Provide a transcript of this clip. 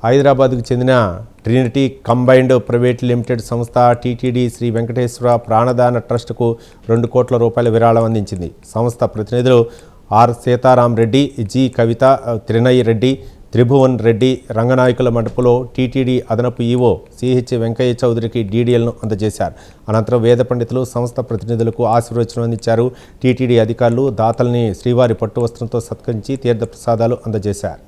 హైదరాబాద్కు చెందిన Trinity combined private limited సంస్థ టీటీడీ శ్రీ వెంకటేశ్వర ప్రాణదాన ట్రస్టుకు 2 కోట్ల రూపాయల విరాళం అందించింది. సంస్థ ప్రతినిధులు ఆర్ సీతారాం రెడ్డి, జి కవిత, త్రినయ్ రెడ్డి, త్రిభువన్ రెడ్డి రంగనాయకుల మండపంలో టీటీడీ అదనపు ఈవో సిహెచ్ వెంకయ్య చౌదరికి డీడీఎల్ను అందజేశారు. అనంతరం వేద పండితులు సంస్థ ప్రతినిధులకు ఆశీర్వచనం అందించారు. టీటీడీ అధికారులు దాతల్ని శ్రీవారి పట్టు వస్త్రంతో సత్కరించి తీర్థ ప్రసాదాలు అందజేశారు.